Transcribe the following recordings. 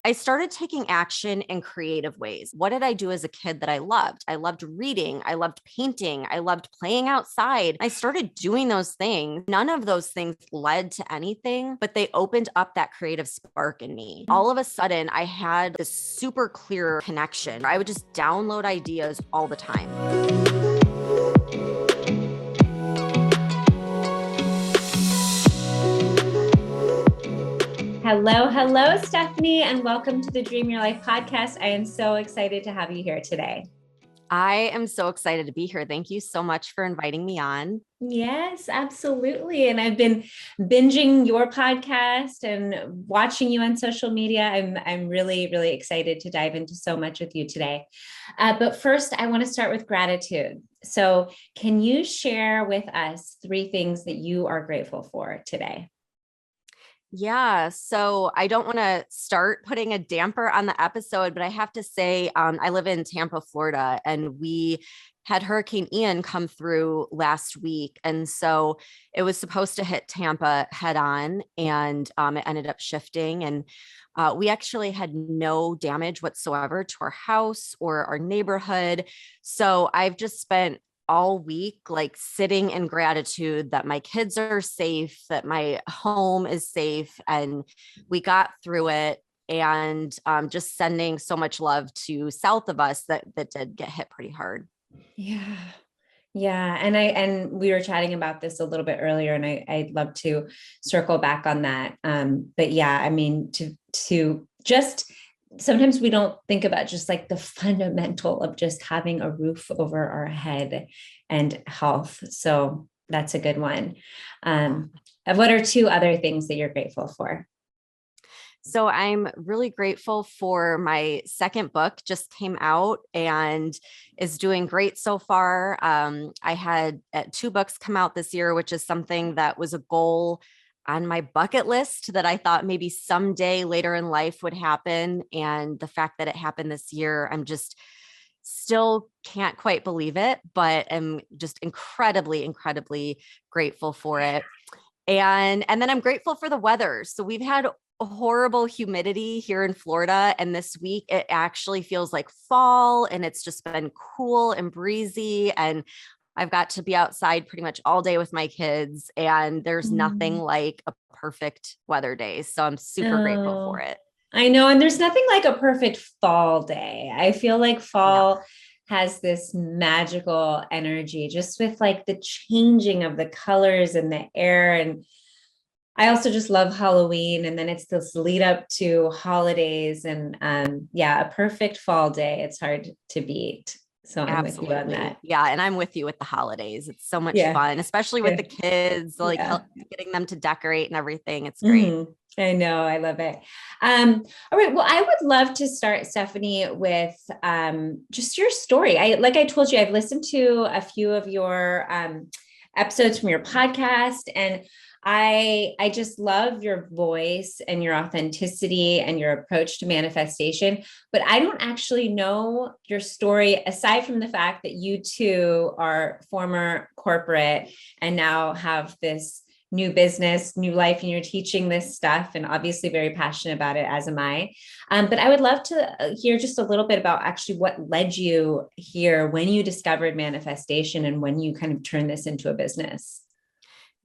I started taking action in creative ways. What did I do as a kid that I loved? I loved reading. I loved painting. I loved playing outside. I started doing those things. None of those things led to anything, but they opened up that creative spark in me. All of a sudden, I had this super clear connection. I would just download ideas all the time. Hello, Stephanie, and welcome to the Dream Your Life podcast. I am so excited to have you here today. I am so excited to be here. Thank you so much for inviting me on. Yes, absolutely. And I've been binging your podcast and watching you on social media. I'm really, really excited to dive into so much with you today. But first, I want to start with gratitude. So can you share with us 3 things that you are grateful for today? Yeah, so I don't want to start putting a damper on the episode, but I have to say, I live in Tampa, Florida, and we had Hurricane Ian come through last week. And so it was supposed to hit Tampa head on, and it ended up shifting. And we actually had no damage whatsoever to our house or our neighborhood. So I've just spent all week, like sitting in gratitude that my kids are safe, that my home is safe, and we got through it. And just sending so much love to south of us that did get hit pretty hard. Yeah. Yeah. And we were chatting about this a little bit earlier, and I'd love to circle back on that. But yeah, I mean, to just sometimes we don't think about just like the fundamental of just having a roof over our head and health. So that's a good one. What are 2 other things that you're grateful for? So I'm really grateful for my second book just came out and is doing great so far. I had 2 books come out this year, which is something that was a goal on my bucket list that I thought maybe someday later in life would happen. And the fact that it happened this year, I'm just still can't quite believe it, but am just incredibly, incredibly grateful for it. And then I'm grateful for the weather. So we've had horrible humidity here in Florida, and this week it actually feels like fall, and it's just been cool and breezy, and I've got to be outside pretty much all day with my kids, and there's nothing like a perfect weather day. So I'm super grateful for it. I know. And there's nothing like a perfect fall day. I feel like Yeah. fall has this magical energy just with like the changing of the colors in the air. And I also just love Halloween. And then it's this lead up to holidays. And yeah, a perfect fall day. It's hard to beat. So I'm with you on Absolutely. that. Yeah. And I'm with you with the holidays. It's so much Yeah. fun, especially with Yeah. the kids, like Yeah. getting them to decorate and everything. It's great. I know. I love it. All right. Well, I would love to start, Stephanie, with just your story. Like I told you, I've listened to a few of your episodes from your podcast, and I just love your voice and your authenticity and your approach to manifestation. But I don't actually know your story aside from the fact that you too are former corporate and now have this new business, new life, and you're teaching this stuff and obviously very passionate about it, as am I. But I would love to hear just a little bit about actually what led you here when you discovered manifestation and when you kind of turned this into a business.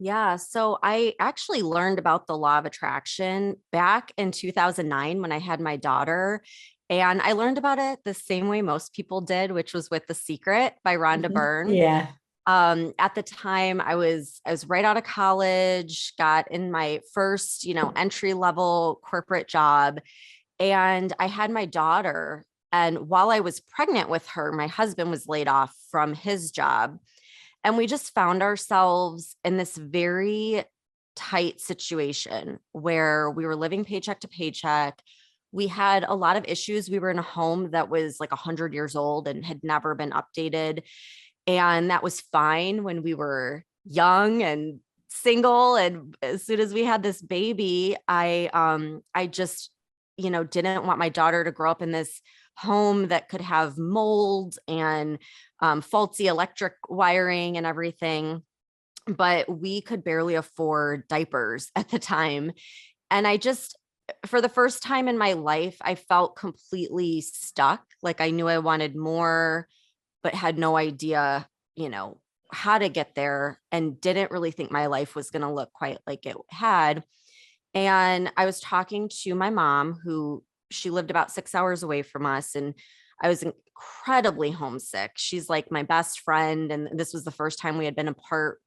Yeah. So I actually learned about the law of attraction back in 2009 when I had my daughter. And I learned about it the same way most people did, which was with The Secret by Rhonda Byrne. Yeah. At the time I was right out of college, got in my first, entry level corporate job, and I had my daughter. And while I was pregnant with her, my husband was laid off from his job. And we just found ourselves in this very tight situation where we were living paycheck to paycheck. We had a lot of issues. We were in a home that was like 100 years old and had never been updated. And that was fine when we were young and single. And as soon as we had this baby, I just, didn't want my daughter to grow up in this home that could have mold and faulty electric wiring and everything. But we could barely afford diapers at the time. And I just for the first time in my life, I felt completely stuck. Like I knew I wanted more, but had no idea, you know, how to get there, and didn't really think my life was going to look quite like it had. And I was talking to my mom, who she lived about 6 hours away from us. And I was incredibly homesick. She's like my best friend. And this was the first time we had been apart.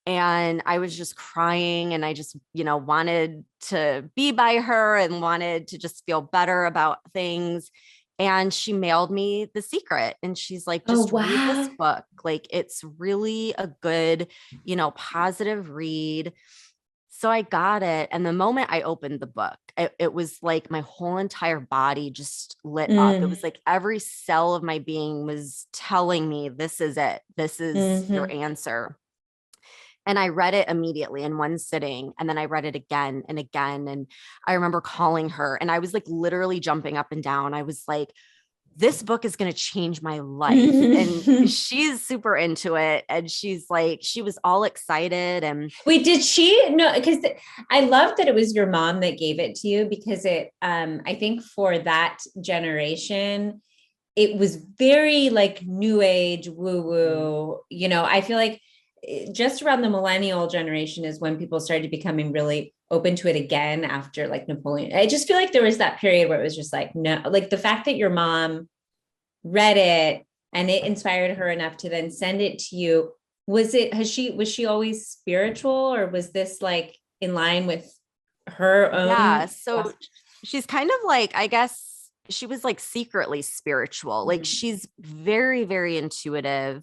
And I was just crying, and I just, wanted to be by her and wanted to just feel better about things. And she mailed me The Secret, and she's like, Oh, just read this wow. book. Like, it's really a good, positive read. So I got it. And the moment I opened the book, it was like my whole entire body just lit up. It Mm, was like every cell of my being was telling me, this is it. This is your hmm answer. And I read it immediately in one sitting. And then I read it again and again. And I remember calling her, and I was like literally jumping up and down. I was like, this book is going to change my life. And she's super into it. And she's like, she was all excited. And Wait, did she know? Because I love that it was your mom that gave it to you, because I think for that generation, it was very like new age woo woo. I feel like just around the millennial generation is when people started becoming really open to it again after like Napoleon. I just feel like there was that period where it was just like, no, like the fact that your mom read it and it inspired her enough to then send it to you. Was she always spiritual, or was this like in line with her yeah, own? so she's kind of like, I guess she was like secretly spiritual. Like Mhm. she's very, very intuitive.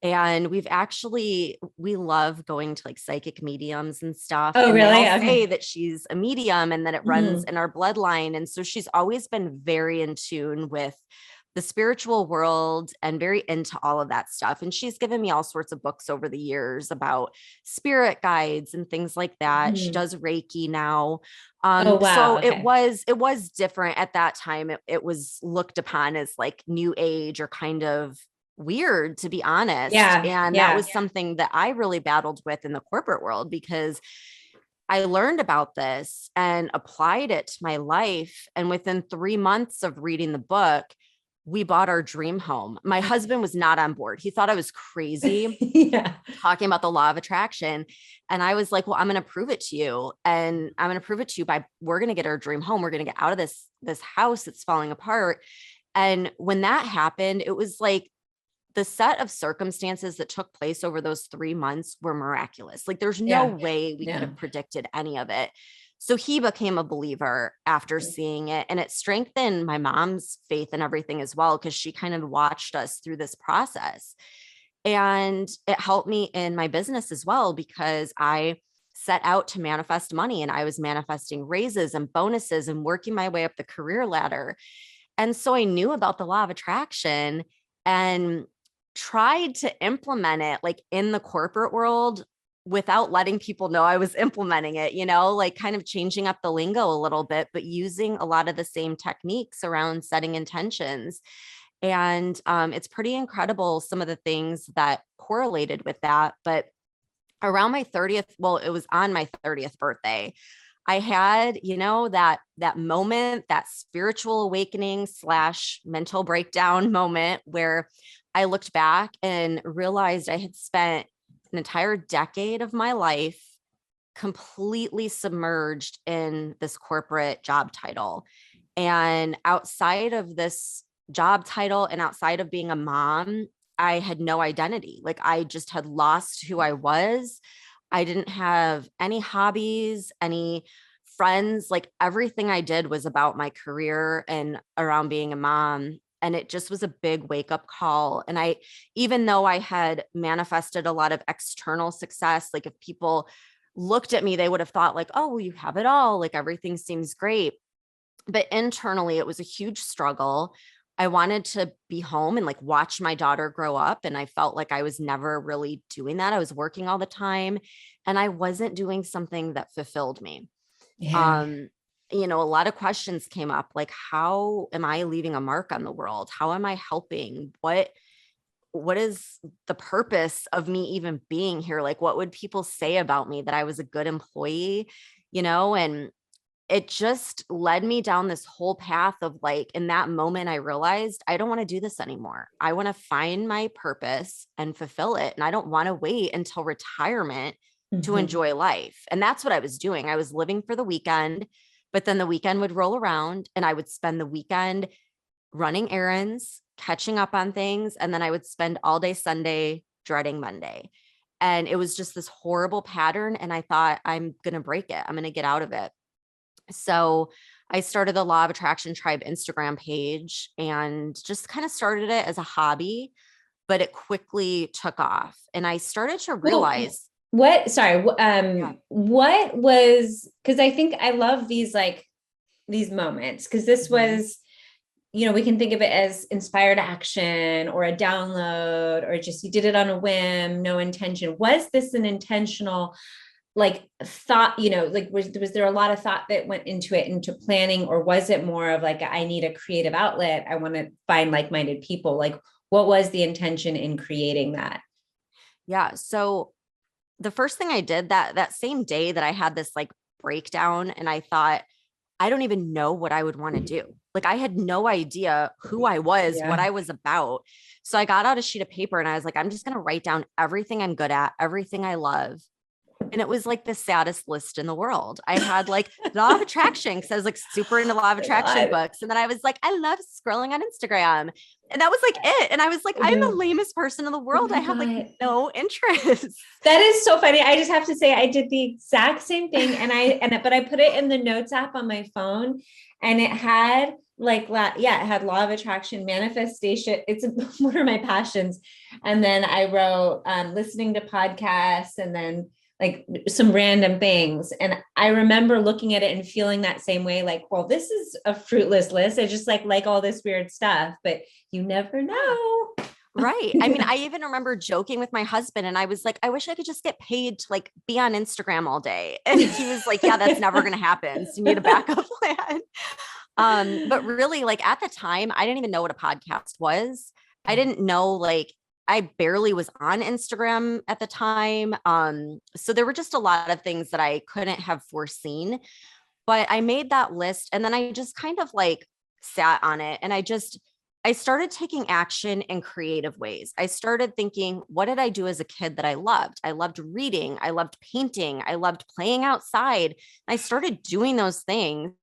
And we love going to like psychic mediums and stuff. Oh, And they really? all say Okay. that she's a medium and that it runs Mhm. in our bloodline. And so she's always been very in tune with the spiritual world and very into all of that stuff. And she's given me all sorts of books over the years about spirit guides and things like that. She Mhm. does Reiki now. Oh, So wow. Okay. it was different at that time. It was looked upon as like new age or kind of weird, to be honest. Yeah. And that Yeah. was something that I really battled with in the corporate world, because I learned about this and applied it to my life. And within 3 months of reading the book, we bought our dream home. My husband was not on board. He thought I was crazy Yeah. talking about the law of attraction. And I was like, well, I'm going to prove it to you. And I'm going to prove it to you by, we're going to get our dream home. We're going to get out of this house that's falling apart. And when that happened, it was like the set of circumstances that took place over those 3 months were miraculous. Like there's no Yeah. way we could Yeah. have predicted any of it. So he became a believer after seeing it. And it strengthened my mom's faith and everything as well, because she kind of watched us through this process. And it helped me in my business as well, because I set out to manifest money, and I was manifesting raises and bonuses and working my way up the career ladder. And so I knew about the law of attraction and tried to implement it like in the corporate world without letting people know I was implementing it, like kind of changing up the lingo a little bit, but using a lot of the same techniques around setting intentions. And it's pretty incredible, some of the things that correlated with that. But around my 30th, well, it was on my 30th birthday, I had, that moment, that spiritual awakening slash mental breakdown moment where I looked back and realized I had spent an entire decade of my life completely submerged in this corporate job title. And outside of this job title and outside of being a mom, I had no identity. Like I just had lost who I was. I didn't have any hobbies, any friends. Like everything I did was about my career and around being a mom. And it just was a big wake up call. And even though I had manifested a lot of external success, like if people looked at me, they would have thought like, oh, well, you have it all. Like everything seems great. But internally, it was a huge struggle. I wanted to be home and like watch my daughter grow up. And I felt like I was never really doing that. I was working all the time and I wasn't doing something that fulfilled me. Yeah. Um, a lot of questions came up like, how am I leaving a mark on the world? How am I helping? What is the purpose of me even being here? Like, what would people say about me, that I was a good employee, and it just led me down this whole path of like, in that moment, I realized I don't want to do this anymore. I want to find my purpose and fulfill it. And I don't want to wait until retirement to Mhm. enjoy life. And that's what I was doing. I was living for the weekend, but then the weekend would roll around and I would spend the weekend running errands, catching up on things. And then I would spend all day Sunday dreading Monday. And it was just this horrible pattern. And I thought, I'm going to break it. I'm going to get out of it. So I started the Law of Attraction Tribe Instagram page and just kind of started it as a hobby, but it quickly took off. And I started to Well, realize, what, sorry, yeah, what was, because I think I love these like these moments, because this mhm, was, we can think of it as inspired action or a download, or just you did it on a whim, no intention. Was this an intentional like thought, like was there a lot of thought that went into it, into planning, or was it more of like, I need a creative outlet, I want to find like-minded people? Like, what was the intention in creating that? yeah. So the first thing I did that same day that I had this like breakdown and I thought, I don't even know what I would want to do. Like I had no idea who I was, what Yeah. I was about. So I got out a sheet of paper and I was like, I'm just going to write down everything I'm good at, everything I love. And it was like the saddest list in the world. I had like law of attraction because I was like super into law of Oh my attraction God. books. And then I was like, I love scrolling on Instagram. And that was like it. And I was like, I'm the Mhm. lamest person in the Oh world. my I have like God. no interest. That is so funny. I just have to say I did the exact same thing, but I put it in the notes app on my phone, and it had like yeah, it had law of attraction, manifestation. It's one of my passions. And then I wrote listening to podcasts, and then like some random things. And I remember looking at it and feeling that same way, like, well, this is a fruitless list. I just like all this weird stuff, but you never Yeah. know. Right. I mean, I even remember joking with my husband and I was like, I wish I could just get paid to like be on Instagram all day. And he was like, yeah, that's never going to happen. So you need a backup plan. But really like at the time, I didn't even know what a podcast was. I didn't know like I barely was on Instagram at the time. So there were just a lot of things that I couldn't have foreseen, but I made that list and then I just kind of like sat on it and I started taking action in creative ways. I started thinking, what did I do as a kid that I loved? I loved reading, I loved painting, I loved playing outside. And I started doing those things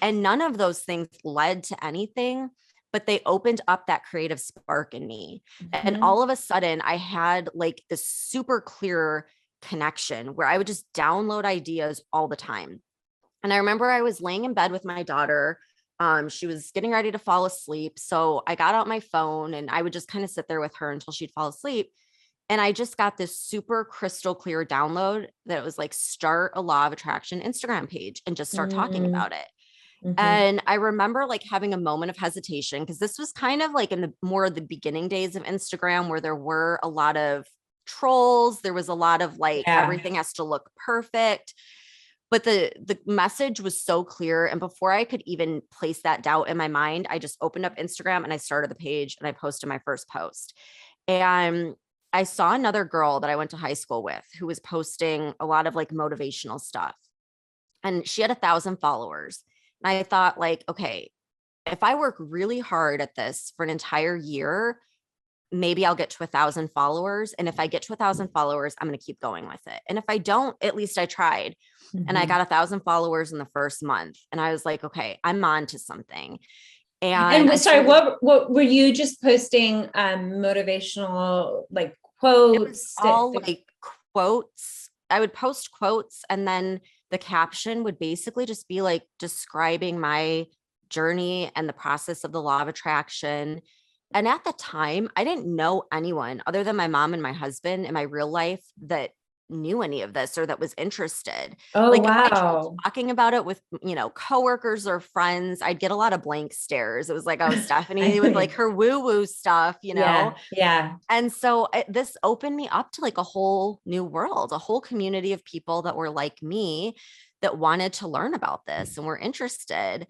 and none of those things led to anything, but they opened up that creative spark in me. And Mhm. all of a sudden, I had like this super clear connection where I would just download ideas all the time. And I remember I was laying in bed with my daughter. She was getting ready to fall asleep. So I got out my phone and I would just kind of sit there with her until she'd fall asleep. And I just got this super crystal clear download that was like, start a law of attraction Instagram page and just start talking Mm, about it. mhm. And I remember like having a moment of hesitation because this was kind of like in the more of the beginning days of Instagram where there were a lot of trolls. There was a lot of like Yeah. everything has to look perfect. But the message was so clear. And before I could even place that doubt in my mind, I just opened up Instagram and I started the page and I posted my first post. And I saw another girl that I went to high school with who was posting a lot of like motivational stuff and she had 1,000 followers. And I thought, like, okay, if I work really hard at this for an entire year, maybe I'll get to 1,000 followers. And if I get to 1,000 followers, I'm going to keep going with it. And if I don't, at least I tried. And I Mhm. got 1,000 followers in the first month. And I was like, okay, I'm on to something. And And I sorry, started, what were you just posting motivational like it was quotes? all like quotes. I would post quotes and then the caption would basically just be like describing my journey and the process of the law of attraction. And at the time, I didn't know anyone other than my mom and my husband in my real life that knew any of this or that was interested. Oh, Like if I tried wow. talking about it with, coworkers or friends, I'd get a lot of blank stares. It was like, oh, I Stephanie know with like her woo-woo stuff. Yeah, yeah. And so this opened me up to like a whole new world, a whole community of people that were like me that wanted to learn about this and were interested.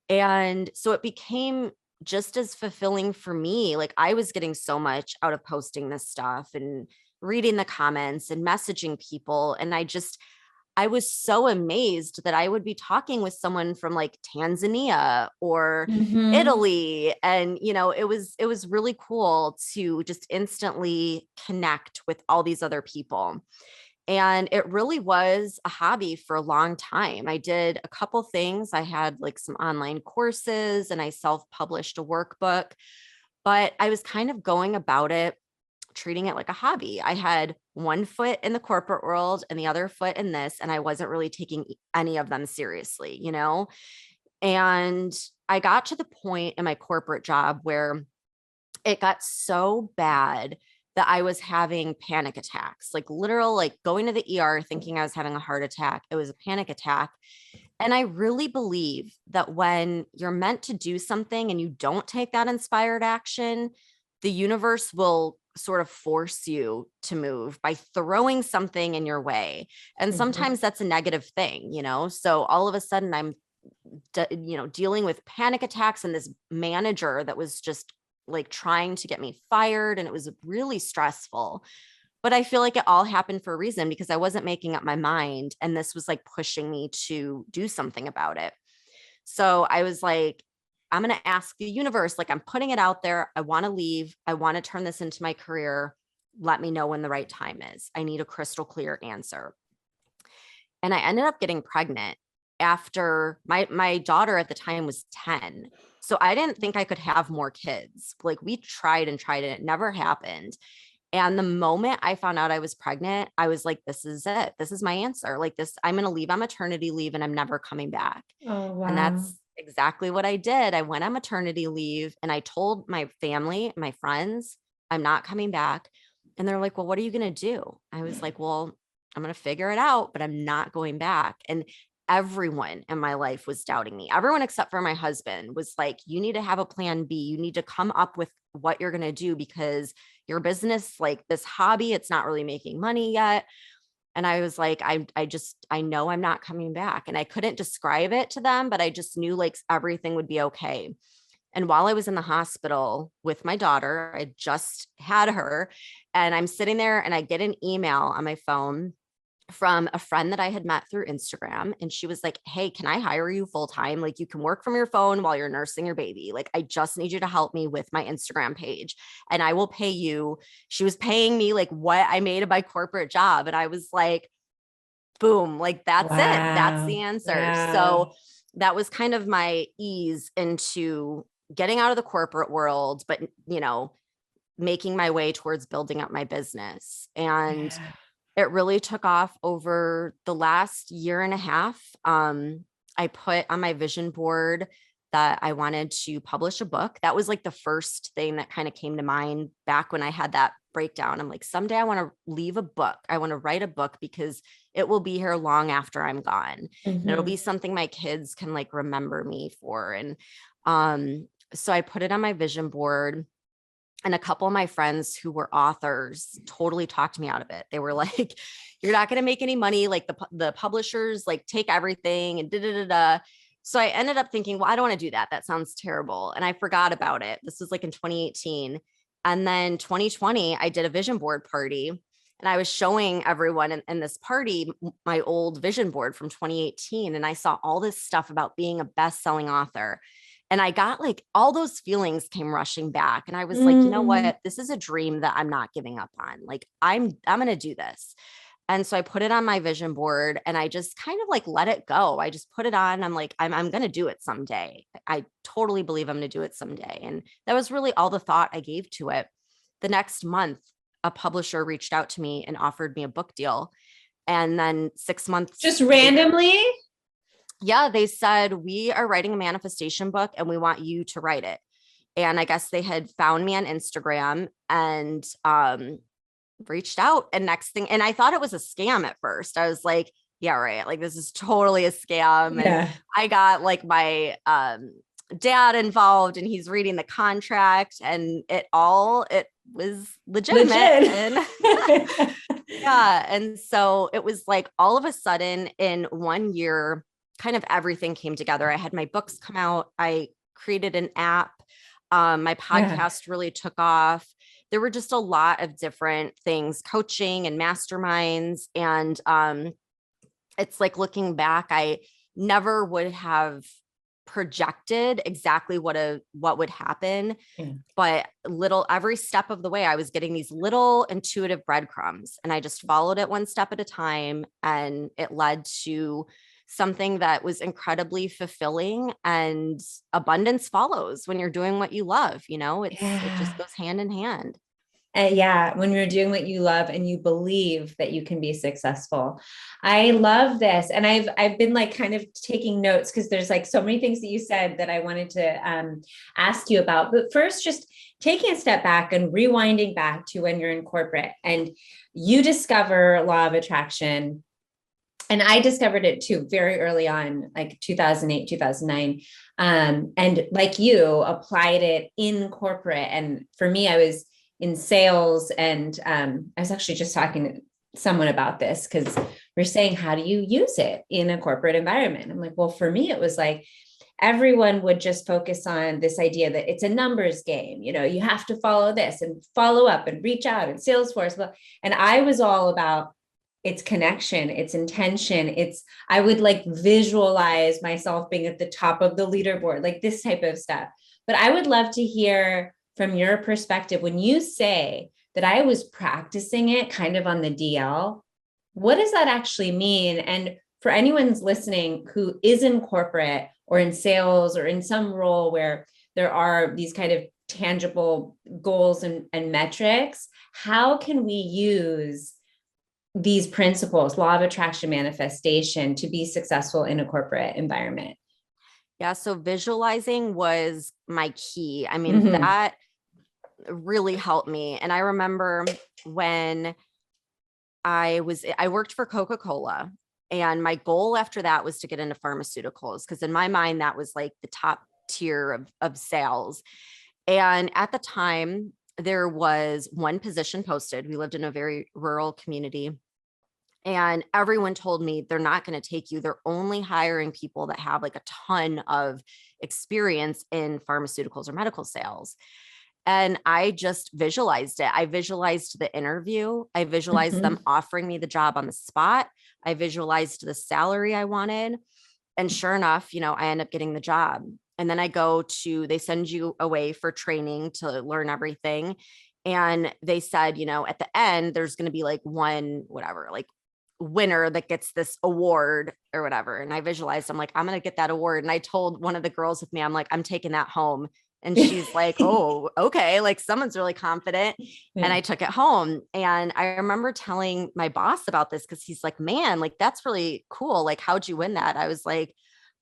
And so it became just as fulfilling for me. Like I was getting so much out of posting this stuff and reading the comments and messaging people. And I was so amazed that I would be talking with someone from like Tanzania or Mm-hmm. Italy. And, it was really cool to just instantly connect with all these other people. And it really was a hobby for a long time. I did a couple things. I had like some online courses and I self-published a workbook, but I was kind of going about it, treating it like a hobby. I had one foot in the corporate world and the other foot in this, and I wasn't really taking any of them seriously. And I got to the point in my corporate job where it got so bad that I was having panic attacks, like literal, like going to the ER thinking I was having a heart attack. It was a panic attack. And I really believe that when you're meant to do something and you don't take that inspired action, the universe will sort of force you to move by throwing something in your way. And Mm-hmm. sometimes that's a negative thing. So all of a sudden I'm dealing with panic attacks and this manager that was just like trying to get me fired, and it was really stressful. But I feel like it all happened for a reason because I wasn't making up my mind, and this was like pushing me to do something about it. So I was like, I'm going to ask the universe, like I'm putting it out there. I want to leave. I want to turn this into my career. Let me know when the right time is. I need a crystal clear answer. And I ended up getting pregnant after my daughter at the time was 10. So I didn't think I could have more kids. Like we tried and tried and it never happened. And the moment I found out I was pregnant, I was like, this is it. This is my answer. Like this, I'm going to leave on maternity leave and I'm never coming back. Oh, And wow. that's exactly what I did. I went on maternity leave and I told my family, my friends, I'm not coming back. And they're like, well, what are you going to do? I was like, well, I'm going to figure it out, but I'm not going back. And everyone in my life was doubting me. Everyone except for my husband was like, you need to have a plan B. You need to come up with what you're going to do because your business, like this hobby, it's not really making money yet. And I was like, I know I'm not coming back. And I couldn't describe it to them, but I just knew like everything would be okay. And while I was in the hospital with my daughter, I just had her, and I'm sitting there and I get an email on my phone from a friend that I had met through Instagram. And she was like, hey, can I hire you full time? Like, you can work from your phone while you're nursing your baby. Like, I just need you to help me with my Instagram page and I will pay you. She was paying me like what I made of my corporate job. And I was like, boom, like that's it. That's the Wow. answer. So Wow. that was kind of my ease into getting out of the corporate world, but, making my way towards building up my business. And Yeah. it really took off over the last year and a half. I put on my vision board that I wanted to publish a book. That was like the first thing that kind of came to mind back when I had that breakdown. I'm like, someday I want to leave a book. I want to write a book because it will be here long after I'm gone. And it'll be Mm-hmm. something my kids can like remember me for. And so I put it on my vision board, and a couple of my friends who were authors totally talked me out of it. They were like, you're not going to make any money. Like the publishers, like take everything and da, da, da, da. So I ended up thinking, well, I don't want to do that. That sounds terrible. And I forgot about it. This was like in 2018. And then 2020, I did a vision board party and I was showing everyone in this party my old vision board from 2018. And I saw all this stuff about being a best-selling author. And I got like all those feelings came rushing back. And I was like, you know Mm. what? This is a dream that I'm not giving up on. Like I'm going to do this. And so I put it on my vision board and I just kind of like let it go. I just put it on. I'm like, I'm going to do it someday. I totally believe I'm going to do it someday. And that was really all the thought I gave to it. The next month, a publisher reached out to me and offered me a book deal. And then 6 months Just later, randomly? yeah, they said, we are writing a manifestation book and we want you to write it. And I guess they had found me on Instagram and reached out. And next thing, and I thought it was a scam at first. I was like, yeah, right. Like this is totally a scam. And Yeah. I got like my dad involved and he's reading the contract and it was legitimate. Legit. And yeah. And so it was like all of a sudden in 1 year, kind of everything came together. I had my books come out. I created an app. My Yeah. podcast really took off. There were just a lot of different things, coaching and masterminds. And it's like looking back, I never would have projected exactly what would happen, Yeah. but little every step of the way I was getting these little intuitive breadcrumbs, and I just followed it one step at a time, and it led to something that was incredibly fulfilling. And abundance follows when you're doing what you love, it Yeah. just goes hand in hand. Yeah, when you're doing what you love and you believe that you can be successful. I love this. And I've been like kind of taking notes because there's like so many things that you said that I wanted to ask you about. But first, just taking a step back and rewinding back to when you're in corporate and you discover law of attraction. And I discovered it too very early on, like 2008, 2009. And like you, applied it in corporate. And for me, I was in sales. And I was actually just talking to someone about this because we're saying, how do you use it in a corporate environment? I'm like, well, for me, it was like everyone would just focus on this idea that it's a numbers game. You have to follow this and follow up and reach out and Salesforce. And I was all about it's connection, it's intention. I would like visualize myself being at the top of the leaderboard, like this type of stuff. But I would love to hear from your perspective when you say that I was practicing it kind of on the DL, what does that actually mean? And for anyone's listening who is in corporate or in sales or in some role where there are these kind of tangible goals and metrics, how can we use these principles, law of attraction, manifestation, to be successful in a corporate environment? Yeah, so visualizing was my key. I mean, Mm-hmm. that really helped me. And I remember when I worked for Coca-Cola, and my goal after that was to get into pharmaceuticals, because in my mind that was like the top tier of sales. And at the time, there was one position posted. We lived in a very rural community, and everyone told me they're not going to take you. They're only hiring people that have like a ton of experience in pharmaceuticals or medical sales. And I just visualized it. I visualized the interview. I visualized them Mm-hmm. offering me the job on the spot. I visualized the salary I wanted. And sure enough, I end up getting the job. And then they send you away for training to learn everything. And they said, at the end, there's going to be like one, whatever, like winner that gets this award or whatever. And I visualized, I'm like, I'm going to get that award. And I told one of the girls with me, I'm like, I'm taking that home. And she's like, oh, okay. Like someone's really confident. And Yeah. I took it home. And I remember telling my boss about this because he's like, man, like that's really cool. Like, how'd you win that? I was like,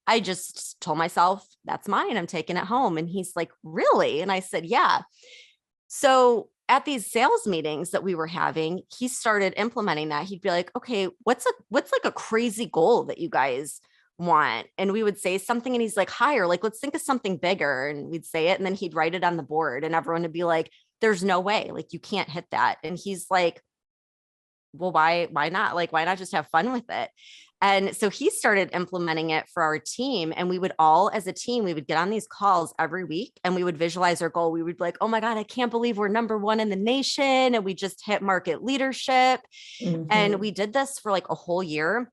I just told myself that's mine. I'm taking it home. And he's like, really? And I said, yeah. So at these sales meetings that we were having, he started implementing that. He'd be like, okay, what's like a crazy goal that you guys want? And we would say something and he's like, higher, like, let's think of something bigger. And we'd say it. And then he'd write it on the board and everyone would be like, there's no way, like, you can't hit that. And he's like, well, why not? Like, why not just have fun with it? And so he started implementing it for our team. And we would all, as a team, we would get on these calls every week and we would visualize our goal. We would be like, oh my God, I can't believe we're number one in the nation. And we just hit market leadership. And Mm-hmm. we did this for like a whole year.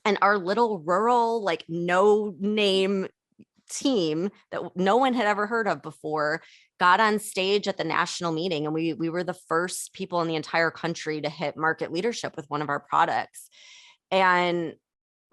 And our little rural, like no name team that no one had ever heard of before got on stage at the national meeting, and we were the first people in the entire country to hit market leadership with one of our products. And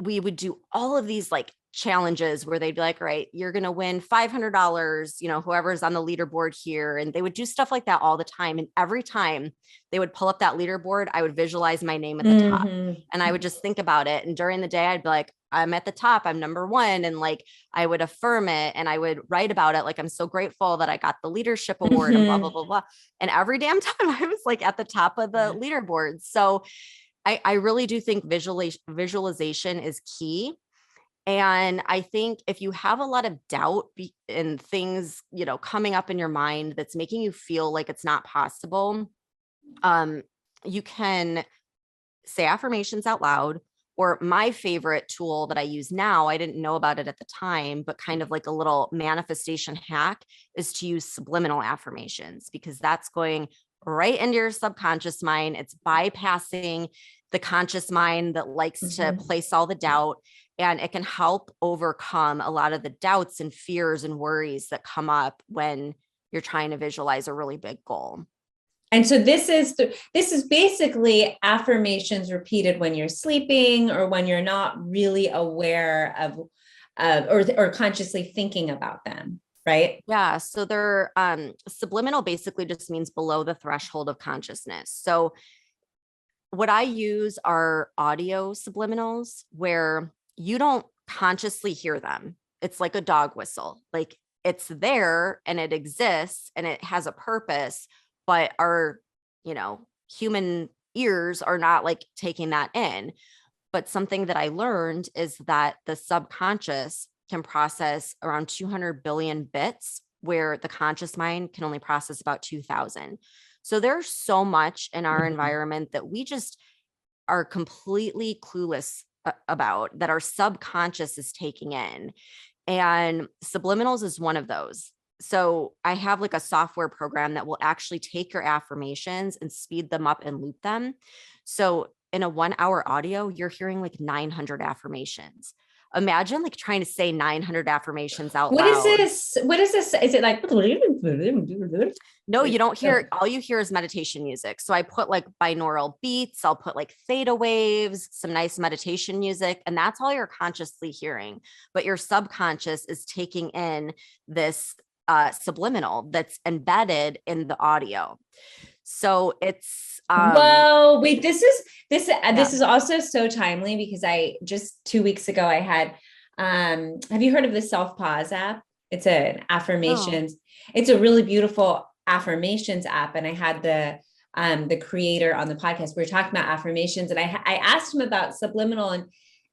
we would do all of these like challenges where they'd be like, all right, you're going to win $500, whoever's on the leaderboard here. And they would do stuff like that all the time. And every time they would pull up that leaderboard, I would visualize my name at the top and I would just think about it. And during the day, I'd be like, I'm at the top, I'm number one. And like, I would affirm it and I would write about it. Like, I'm so grateful that I got the leadership award and blah, blah, Mm-hmm. blah, blah. And every damn time I was like at the top of the leaderboard. So I really do think visualization is key. And I think if you have a lot of doubt in things, coming up in your mind that's making you feel like it's not possible, um, you can say affirmations out loud. Or my favorite tool that I use now, I didn't know about it at the time, but kind of like a little manifestation hack is to use subliminal affirmations, because that's going right into your subconscious mind. It's bypassing the conscious mind that likes to Mhm. place all the doubt. And it can help overcome a lot of the doubts and fears and worries that come up when you're trying to visualize a really big goal. And so this is basically affirmations repeated when you're sleeping or when you're not really aware of or consciously thinking about them, right? Yeah. So they're subliminal basically just means below the threshold of consciousness. So what I use are audio subliminals where you don't consciously hear them. It's like a dog whistle. Like it's there and it exists and it has a purpose, but our, human ears are not like taking that in. But something that I learned is that the subconscious can process around 200 billion bits, where the conscious mind can only process about 2,000. So there's so much in our Mhm. environment that we just are completely clueless about, that our subconscious is taking in. And subliminals is one of those. So I have like a software program that will actually take your affirmations and speed them up and loop them. So in a 1 hour audio, you're hearing like 900 affirmations. Imagine like trying to say 900 affirmations out What is loud. this? What is this? Is it like No, you don't oh, hear, all you hear is meditation music. So I put like binaural beats, I'll put like theta waves, some nice meditation music, and that's all you're consciously hearing. But your subconscious is taking in this subliminal that's embedded in the audio. So it's whoa, wait, this yeah. is also so timely because I just 2 weeks ago I had have you heard of the Self Pause app? It's an Oh, affirmations, it's a really beautiful affirmations app. And I had the creator on the podcast. We were talking about affirmations and I asked him about subliminal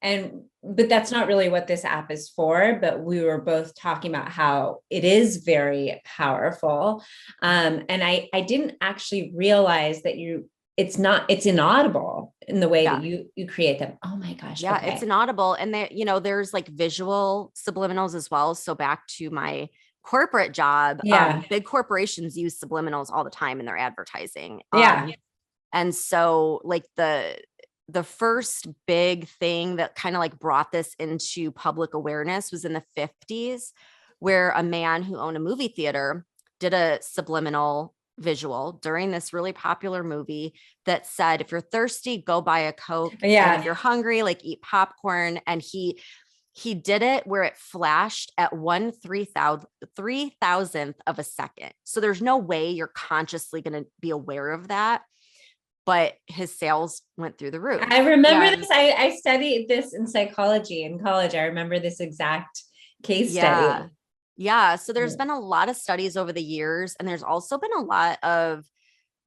and but that's not really what this app is for, but we were both talking about how it is very powerful. And I didn't actually realize that it's inaudible in the way that yeah. you create them. Oh my gosh. Yeah, it's Okay. inaudible. And there, there's like visual subliminals as well. So back to my corporate job, Yeah. big corporations use subliminals all the time in their advertising. Yeah. And so like the first big thing that kind of like brought this into public awareness was in the 50s, where a man who owned a movie theater did a subliminal visual during this really popular movie that said, if you're thirsty, go buy a Coke. And if Yeah. you're hungry, like eat popcorn. And he did it where it flashed at 1/3000th of a second. So there's no way you're consciously going to be aware of that, but his sales went through the roof. I remember And this. I studied this in psychology in college. I remember this exact case yeah, study. yeah. So there's been a lot of studies over the years, and there's also been a lot of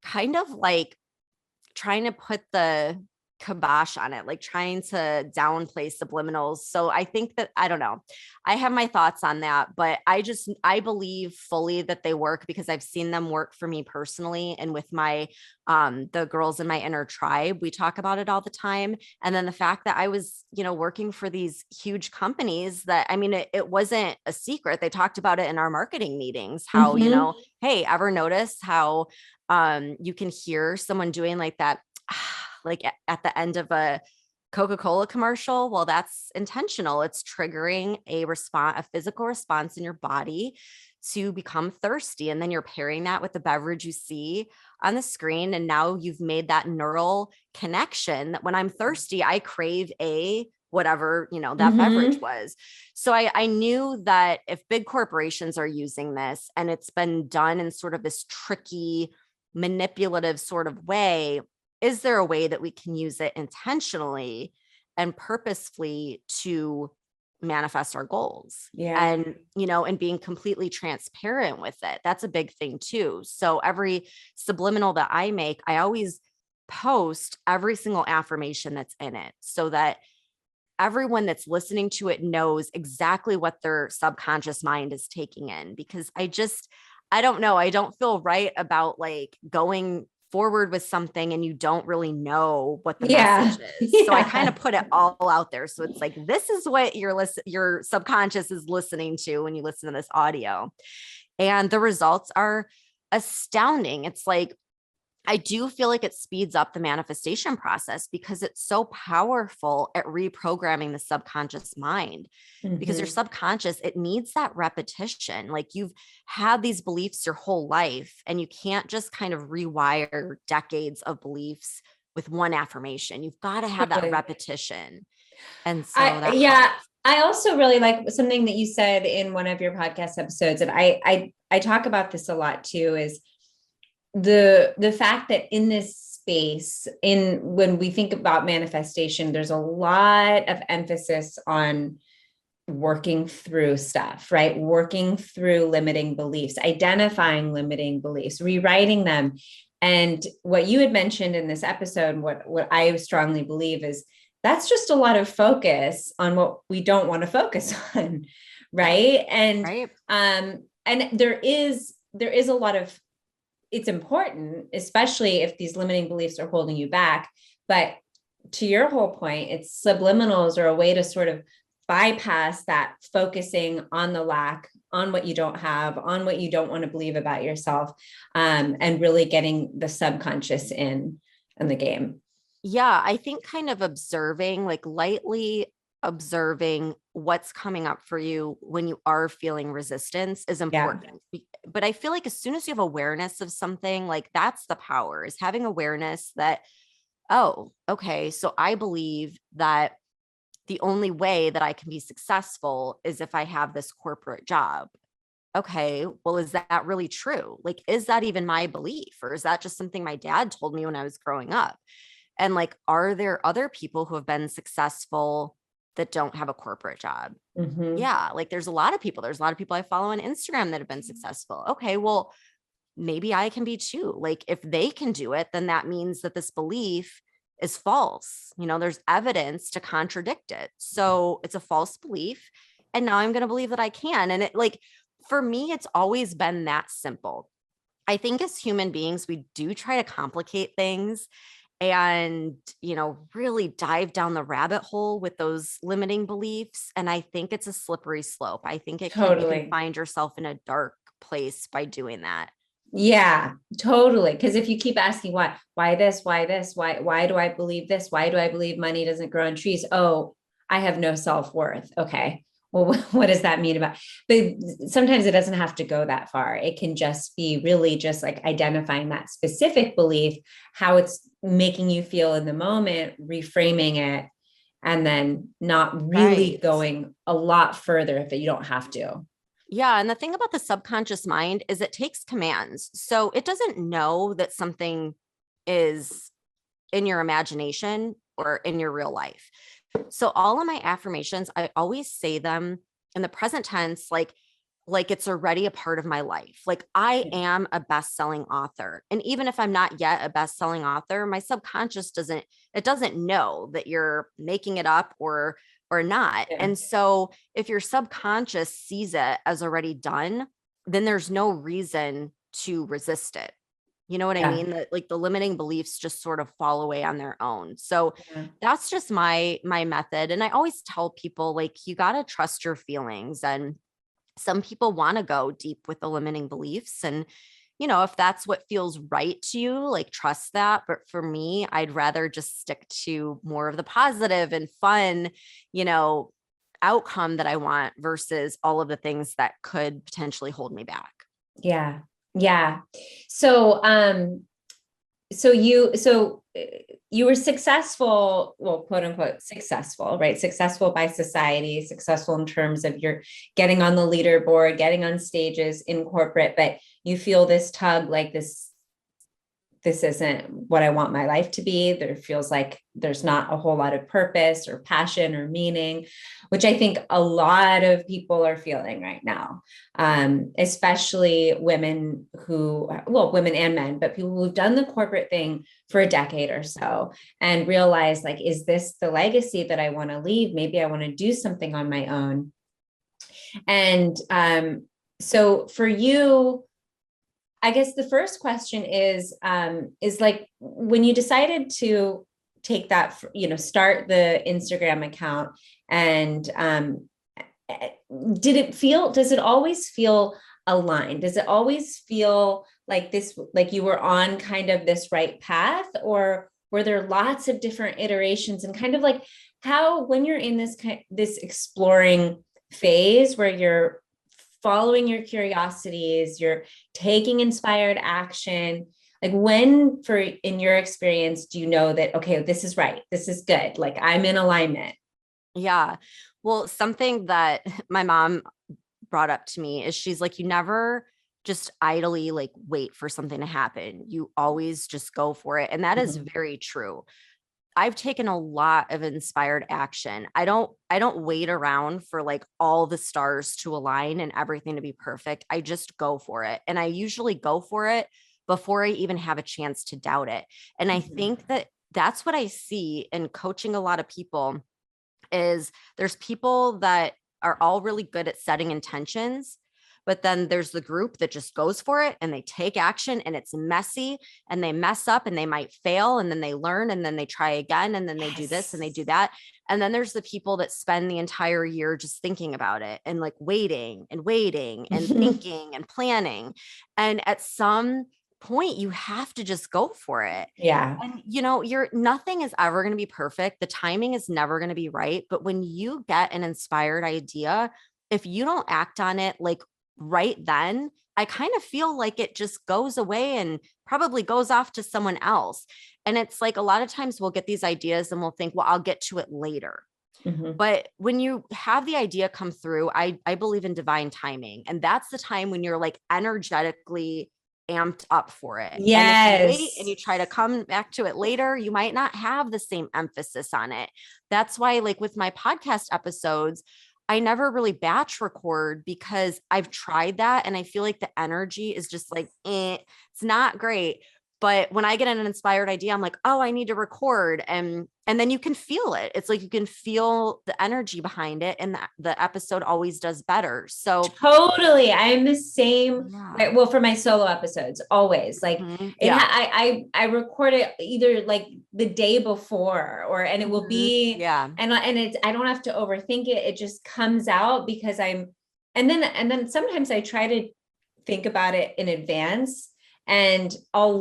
kind of like trying to put the kibosh on it, like trying to downplay subliminals. So I think that, I don't know. I have my thoughts on that, but I believe fully that they work because I've seen them work for me personally. And with my, the girls in my inner tribe, we talk about it all the time. And then the fact that I was, working for these huge companies that, I mean, it wasn't a secret. They talked about it in our marketing meetings, how, Mhm. hey, ever notice how you can hear someone doing like that, like at the end of a Coca-Cola commercial? Well, that's intentional. It's triggering a physical response in your body to become thirsty. And then you're pairing that with the beverage you see on the screen. And now you've made that neural connection that when I'm thirsty, I crave a whatever, that beverage Mhm. was. So I knew that if big corporations are using this and it's been done in sort of this tricky, manipulative sort of way, is there a way that we can use it intentionally and purposefully to manifest our goals? Yeah. And and being completely transparent with it, that's a big thing too. So every subliminal that I make, I always post every single affirmation that's in it, so that everyone that's listening to it knows exactly what their subconscious mind is taking in. Because I don't know, I don't feel right about like going forward with something and you don't really know what the Yeah. message is. So I kind Yeah. of put it all out there. So it's like, this is what your subconscious is listening to when you listen to this audio. And the results are astounding. It's like I do feel like it speeds up the manifestation process because it's so powerful at reprogramming the subconscious mind. Because your Mm-hmm. subconscious, it needs that repetition. Like you've had these beliefs your whole life, and you can't just kind of rewire decades of beliefs with one affirmation. You've got to have that Totally. repetition. And so I that yeah, helps. I also really like something that you said in one of your podcast episodes, and I talk about this a lot too, is the fact that in this space, in when we think about manifestation, there's a lot of emphasis on working through stuff, right? Working through limiting beliefs, identifying limiting beliefs, rewriting them. And what you had mentioned in this episode, what I strongly believe is that's just a lot of focus on what we don't want to focus on, right? Right. And there is a lot of, it's important, especially if these limiting beliefs are holding you back. But to your whole point, it's subliminals are a way to sort of bypass that focusing on the lack, on what you don't have, on what you don't want to believe about yourself, and really getting the subconscious in the game. Yeah, I think kind of observing, like lightly observing what's coming up for you when you are feeling resistance is Yeah. important. But I feel like as soon as you have awareness of something, like that's the power, is having awareness that, oh, okay, so I believe that the only way that I can be successful is if I have this corporate job. Okay, well, is that really true? Like, is that even my belief? Or is that just something my dad told me when I was growing up? And like, are there other people who have been successful that don't have a corporate job? Mm-hmm. Yeah, like there's a lot of people. There's a lot of people I follow on Instagram that have been successful. Okay, well, maybe I can be too. Like, if they can do it, then that means that this belief is false. There's evidence to contradict it. So it's a false belief. And now I'm going to believe that I can. And it, like, for me, it's always been that simple. I think as human beings, we do try to complicate things and, really dive down the rabbit hole with those limiting beliefs. And I think it's a slippery slope. I think you can Totally. find yourself in a dark place by doing that. Yeah, totally. Because if you keep asking why this, why this, why do I believe this? Why do I believe money doesn't grow on trees? Oh, I have no self-worth. Okay. Well, what does that mean about? But sometimes it doesn't have to go that far. It can just be really just like identifying that specific belief, how it's making you feel in the moment, reframing it, and then not really Right. going a lot further if you don't have to. Yeah. And the thing about the subconscious mind is it takes commands. So it doesn't know that something is in your imagination or in your real life. So all of my affirmations, I always say them in the present tense, like it's already a part of my life. Like I am a best-selling author. And even if I'm not yet a best-selling author, my subconscious doesn't know that you're making it up or not. Yeah. And so if your subconscious sees it as already done, then there's no reason to resist it. You know what I Yeah. mean? That like the limiting beliefs just sort of fall away on their own. So Yeah. that's just my method. And I always tell people like you got to trust your feelings. And some people want to go deep with the limiting beliefs. And if that's what feels right to you, like trust that. But for me, I'd rather just stick to more of the positive and fun, you know, outcome that I want versus all of the things that could potentially hold me back. Yeah. Yeah. So, so you were successful, well, quote unquote, successful, right? Successful by society, successful in terms of your getting on the leaderboard, getting on stages in corporate, but you feel this tug, like this isn't what I want my life to be. There feels like there's not a whole lot of purpose or passion or meaning, which I think a lot of people are feeling right now, especially women women and men, but people who've done the corporate thing for a decade or so and realize like, is this the legacy that I want to leave? Maybe I want to do something on my own. And so for you, I guess the first question is like when you decided to take that, start the Instagram account and does it always feel aligned? Does it always feel like this, like you were on kind of this right path, or were there lots of different iterations, and kind of like how, when you're in this exploring phase where you're following your curiosities, you're taking inspired action, like when, for in your experience, do you know that, okay, this is right, this is good, like I'm in alignment? Yeah. Well, something that my mom brought up to me is she's like, you never just idly like wait for something to happen. You always just go for it. And that is Mhm. very true. I've taken a lot of inspired action. I don't wait around for like all the stars to align and everything to be perfect. I just go for it. And I usually go for it before I even have a chance to doubt it. And I Mhm. think that that's what I see in coaching a lot of people is there's people that are all really good at setting intentions, but then there's the group that just goes for it and they take action and it's messy and they mess up and they might fail and then they learn and then they try again and then they do this and they do Yes. that. And then there's the people that spend the entire year just thinking about it and like waiting and thinking and planning. And at some point you have to just go for it. Yeah. And you're nothing is ever going to be perfect. The timing is never going to be right. But when you get an inspired idea, if you don't act on it like right then, I kind of feel like it just goes away and probably goes off to someone else. And it's like a lot of times we'll get these ideas and we'll think, well, I'll get to it later. Mhm. But when you have the idea come through, I believe in divine timing. And that's the time when you're like energetically amped up for it. And if you wait and Yes. you try to come back to it later, you might not have the same emphasis on it. That's why, like with my podcast episodes, I never really batch record because I've tried that and I feel like the energy is just like, it's not great. But when I get an inspired idea, I'm like, oh, I need to record. And then you can feel it. It's like you can feel the energy behind it. And the episode always does better. So Totally. I'm the same yeah. way. Well, for my solo episodes, always like Mhm. it Yeah. I record it either like the day before, or and it will Mhm. be, Yeah. and it's, I don't have to overthink it. It just comes out because I'm, and then sometimes I try to think about it in advance, and I'll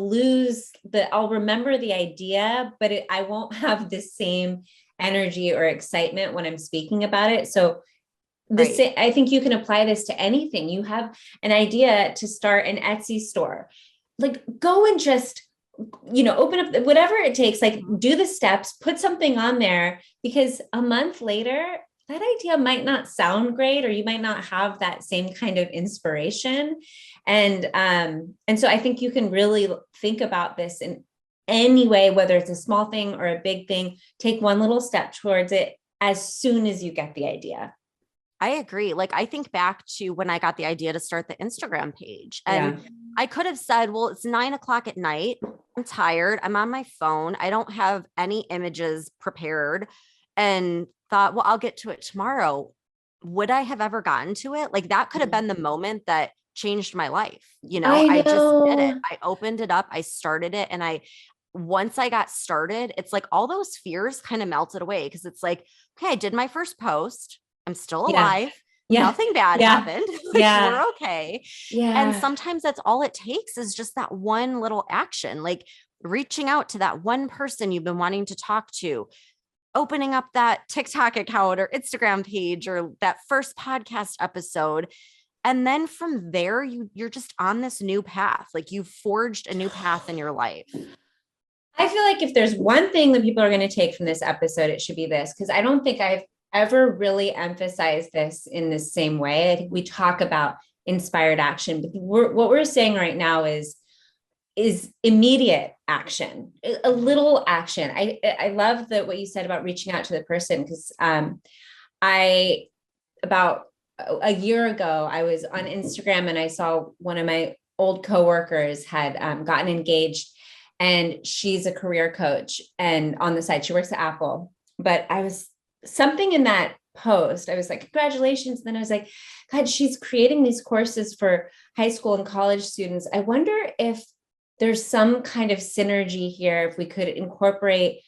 remember the idea, but I won't have the same energy or excitement when I'm speaking about it. So Right. I think you can apply this to anything. You have an idea to start an Etsy store. Like go and just, open up whatever it takes, like Mhm. do the steps, put something on there, because a month later, that idea might not sound great, or you might not have that same kind of inspiration. And so I think you can really think about this in any way, whether it's a small thing or a big thing, take one little step towards it as soon as you get the idea. I agree. Like I think back to when I got the idea to start the Instagram page, and Yeah. I could have said, well, it's 9 o'clock at night. I'm tired. I'm on my phone. I don't have any images prepared, and thought, well, I'll get to it tomorrow. Would I have ever gotten to it? Like that could have been the moment that changed my life. I I just did it. know. I opened it up, I started it, and once I got started, it's like all those fears kind of melted away because it's like, okay, I did my first post. I'm still Yeah. alive. Yeah. Nothing bad Yeah. happened. Like Yeah. we're okay. And Yeah. sometimes that's all it takes is just that one little action, like reaching out to that one person you've been wanting to talk to, opening up that TikTok account or Instagram page or that first podcast episode. And then from there, you're just on this new path. Like you've forged a new path in your life. I feel like if there's one thing that people are going to take from this episode, it should be this, because I don't think I've ever really emphasized this in the same way. I think we talk about inspired action, but what we're saying right now is immediate action, a little action. I love that what you said about reaching out to the person, because I about a year ago I was on Instagram and I saw one of my old coworkers had gotten engaged, and she's a career coach, and on the side she works at Apple. But I was, something in that post, I was like, congratulations. And then I was like, God, she's creating these courses for high school and college students. I wonder if there's some kind of synergy here, if we could incorporate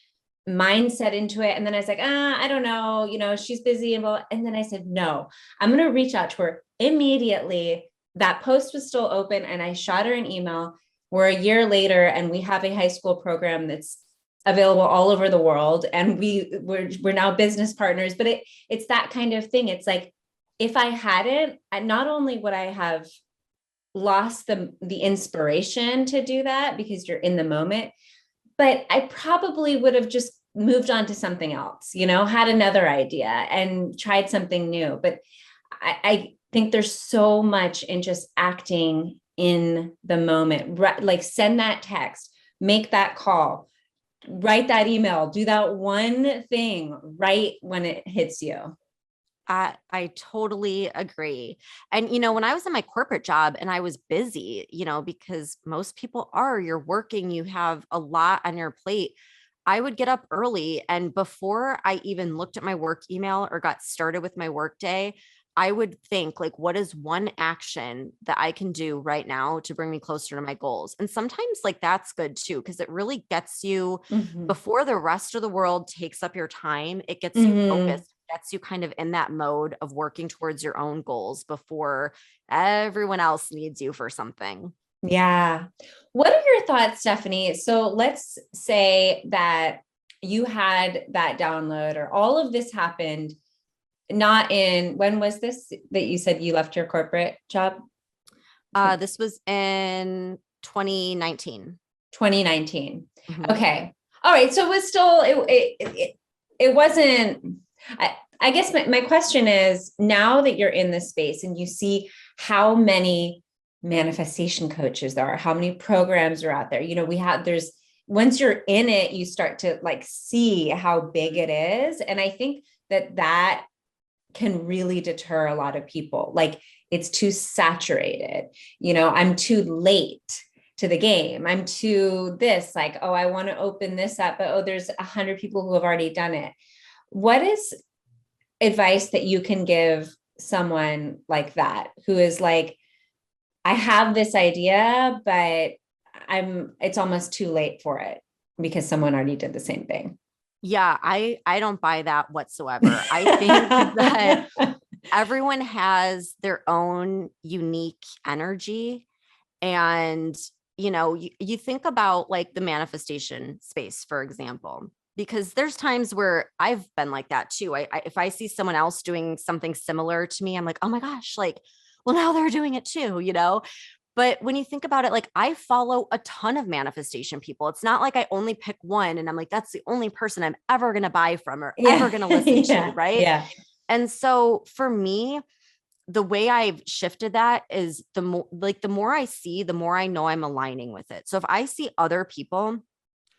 mindset into it. And then I was like, I don't know, she's busy. And then I said, no, I'm going to reach out to her immediately, that post was still open, and I shot her an email. We're a year later, and we have a high school program that's available all over the world, and we're now business partners. But it's that kind of thing. It's like, if I hadn't, not only would I have lost the inspiration to do that because you're in the moment, but I probably would have just moved on to something else, had another idea and tried something new. But I think there's so much in just acting in the moment, right? Like, send that text, make that call, write that email, do that one thing right when it hits you. I totally agree. And, when I was in my corporate job and I was busy, because most people are, you're working, you have a lot on your plate. I would get up early, and before I even looked at my work email or got started with my work day, I would think, like, what is one action that I can do right now to bring me closer to my goals? And sometimes, like, that's good too, because it really gets you Mm-hmm. before the rest of the world takes up your time. It gets you Mm-hmm. focused, gets you kind of in that mode of working towards your own goals before everyone else needs you for something. Yeah. What are your thoughts, Stephanie? So let's say that you had that download, or all of this happened not in, when was this that you said you left your corporate job? This was in 2019. 2019. Mhm. Okay. All right. So it was still, it wasn't, I guess my question is, now that you're in this space and you see how many manifestation coaches there are, how many programs are out there, once you're in it, you start to like see how big it is. And I think that can really deter a lot of people. Like, it's too saturated. I'm too late to the game. I'm too this, like, oh, I want to open this up, but oh, there's 100 people who have already done it. What is advice that you can give someone like that, who is like, I have this idea, but it's almost too late for it because someone already did the same thing? Yeah, I don't buy that whatsoever. I think that everyone has their own unique energy. And, you think about like the manifestation space, for example, because there's times where I've been like that too. If I see someone else doing something similar to me, I'm like, oh my gosh, like, well, now they're doing it too. But when you think about it, like, I follow a ton of manifestation people. It's not like I only pick one and I'm like, that's the only person I'm ever going to buy from or ever Yeah. going to listen to. Yeah. Right. Yeah. And so for me, the way I've shifted that is the more I see, the more I know I'm aligning with it. So if I see other people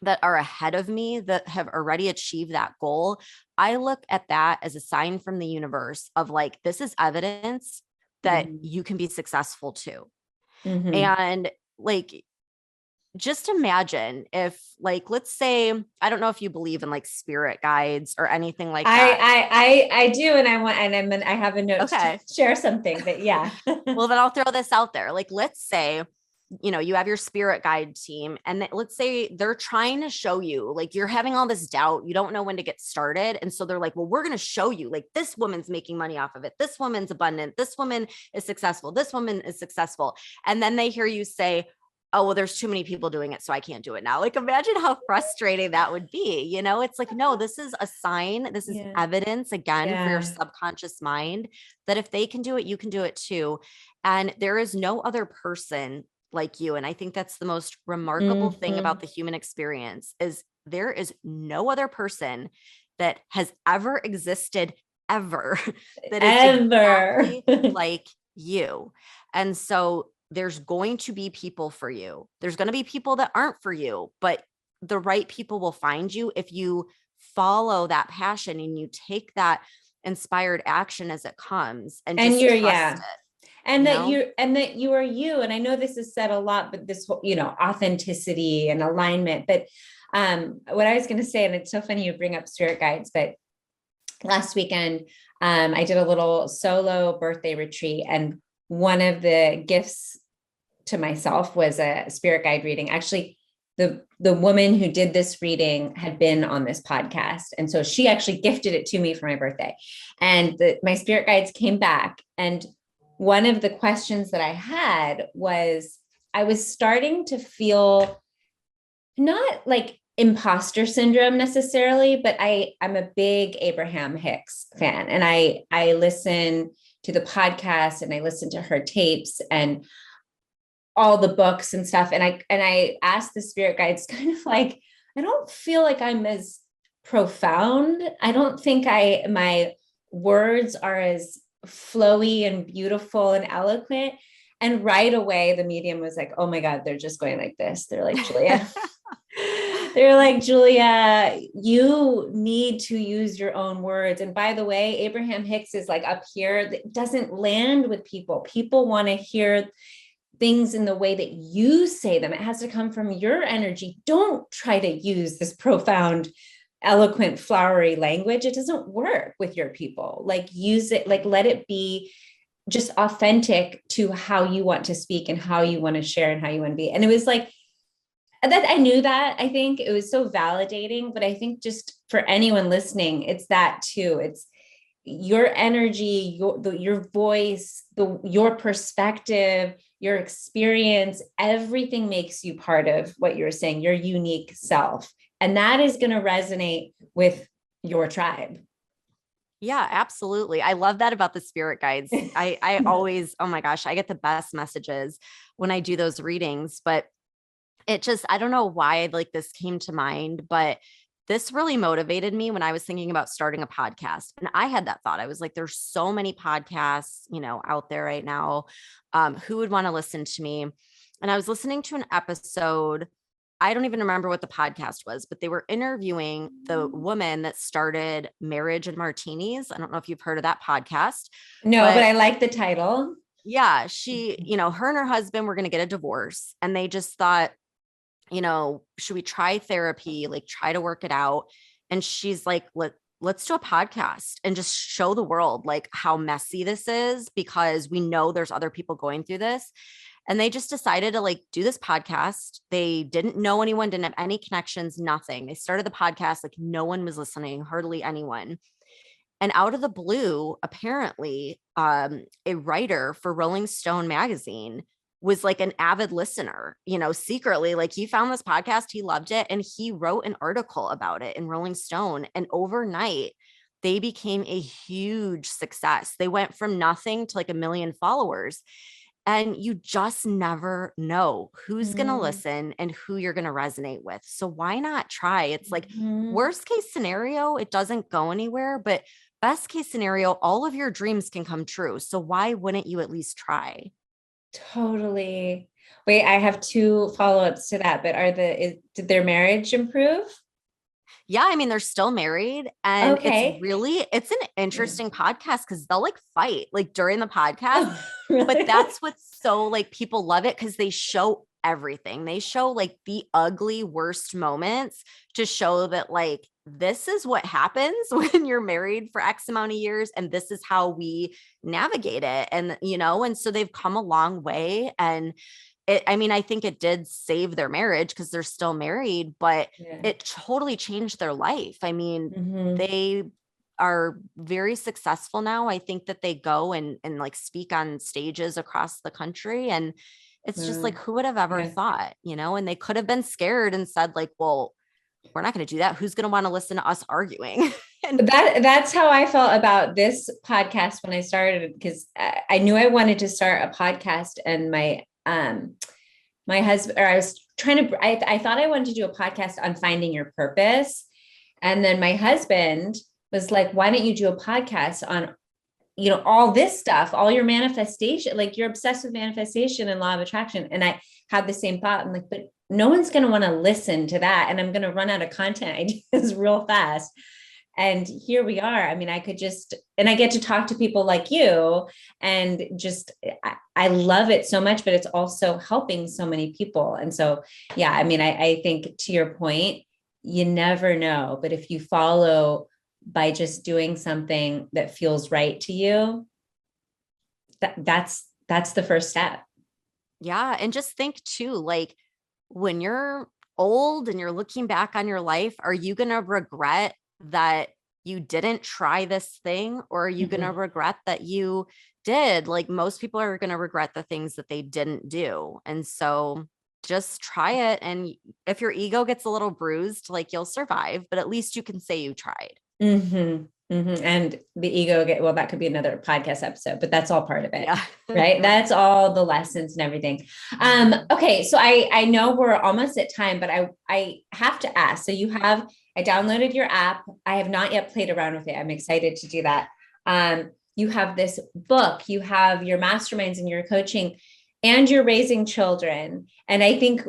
that are ahead of me that have already achieved that goal, I look at that as a sign from the universe of like, this is evidence that Mm-hmm. you can be successful too. Mm-hmm. And like, just imagine if, like, let's say, I don't know if you believe in like spirit guides or anything like that. I do, and I have a note to Okay. share something, but yeah. Well, then I'll throw this out there. Like, let's say, you have your spirit guide team, and let's say they're trying to show you, like, you're having all this doubt, you don't know when to get started. And so they're like, well, we're going to show you, like, this woman's making money off of it. This woman's abundant. This woman is successful. This woman is successful. And then they hear you say, oh, well, there's too many people doing it, so I can't do it now. Like, imagine how frustrating that would be. It's like, no, this is a sign. This is Yeah. evidence again for your Yeah. subconscious mind that if they can do it, you can do it too. And there is no other person like you. And I think that's the most remarkable thing Mm-hmm. about the human experience is there is no other person that has ever existed ever that is Ever. exactly like you. And so there's going to be people for you. There's going to be people that aren't for you, but the right people will find you if you follow that passion and you take that inspired action as it comes and And just you're, trust yeah. it, And you that know? you are you. And I know this is said a lot, but this whole, authenticity and alignment. But what I was going to say, and it's so funny you bring up spirit guides, but last weekend, I did a little solo birthday retreat, and one of the gifts to myself was a spirit guide reading. Actually, the woman who did this reading had been on this podcast, and so she actually gifted it to me for my birthday. And my spirit guides came back, and one of the questions that I had was, I was starting to feel not like imposter syndrome necessarily, but I'm a big Abraham Hicks fan, and I listen to the podcast and I listen to her tapes and all the books and stuff. And I asked the spirit guides, kind of like, I don't feel like I'm as profound. I don't think my words are as flowy and beautiful and eloquent. And right away, the medium was like, oh my God, they're just going like this. They're like, Julia, they're like, Julia, you need to use your own words. And by the way, Abraham Hicks is like up here. It doesn't land with people. People want to hear things in the way that you say them. It has to come from your energy. Don't try to use this profound, eloquent, flowery language. It doesn't work with your people. Like, use it, like, let it be just authentic to how you want to speak and how you want to share and how you want to be. And it was like that. I knew that. I think it was so validating, but I think just for anyone listening, it's that too. It's your energy, your voice, your perspective, your experience, everything makes you part of what you're saying, your unique self. And that is going to resonate with your tribe. Yeah, absolutely. I love that about the spirit guides. I always, oh my gosh, I get the best messages when I do those readings, but it just, I don't know why like this came to mind, but this really motivated me when I was thinking about starting a podcast. And I had that thought. I was like, there's so many podcasts, out there right now. Who would want to listen to me? And I was listening to an episode. I don't even remember what the podcast was, but they were interviewing the woman that started Marriage and Martinis. I don't know if you've heard of that podcast, No, but but I like the title. yeah, she, her and her husband were going to get a divorce, and they just thought, should we try therapy? Like, try to work it out. And she's like, let's do a podcast and just show the world like how messy this is, because we know there's other people going through this. And they just decided to like do this podcast. They didn't know anyone, didn't have any connections, nothing. They started the podcast, like no one was listening, hardly anyone. And out of the blue, apparently, a writer for Rolling Stone magazine was like an avid listener, secretly. Like, he found this podcast, he loved it, and he wrote an article about it in Rolling Stone. And overnight, they became a huge success. They went from nothing to like 1 million followers. And you just never know who's going to Mm-hmm. listen and who you're going to resonate with. So why not try? It's like, Mm-hmm. worst case scenario, it doesn't go anywhere, but best case scenario, all of your dreams can come true. So why wouldn't you at least try? Totally. Wait, I have two follow-ups to that, but did their marriage improve? Yeah, I mean, they're still married, and Okay. it's an interesting podcast because they'll like fight like during the podcast, Oh, but really? that's what's so like people love it because they show everything. They show like the ugly worst moments to show that like this is what happens when you're married for X amount of years, and this is how we navigate it. And and so they've come a long way. And I mean, I think it did save their marriage because they're still married, but Yeah. it totally changed their life. I mean, Mm-hmm. they are very successful now. I think that they go and like speak on stages across the country. And it's just like, who would have ever Yeah. thought, and they could have been scared and said, like, well, we're not going to do that. Who's going to want to listen to us arguing? and That's how I felt about this podcast when I started, because I knew I wanted to start a podcast, and my husband, or I was trying to, I thought I wanted to do a podcast on finding your purpose. And then my husband was like, why don't you do a podcast on, all this stuff, all your manifestation, like you're obsessed with manifestation and law of attraction. And I had the same thought. I'm like, but no one's going to want to listen to that. And I'm going to run out of content ideas real fast. And here we are. I mean, and I get to talk to people like you, and just, I love it so much, but it's also helping so many people. And so, yeah, I mean, I think, to your point, you never know, but if you follow by just doing something that feels right to you, that's the first step. yeah. And just think too, like when you're old and you're looking back on your life, are you going to regret that you didn't try this thing, or are you going to Mhm. regret that you did? Like most people are going to regret the things that they didn't do. And so just try it. And if your ego gets a little bruised, like you'll survive, but at least you can say you tried. Mhm. Mhm. And the ego well, that could be another podcast episode, but that's all part of it, Yeah. right? That's all the lessons and everything. Okay, so I know we're almost at time, but I have to ask. So I downloaded your app. I have not yet played around with it. I'm excited to do that. You have this book, you have your masterminds and your coaching, and you're raising children. And I think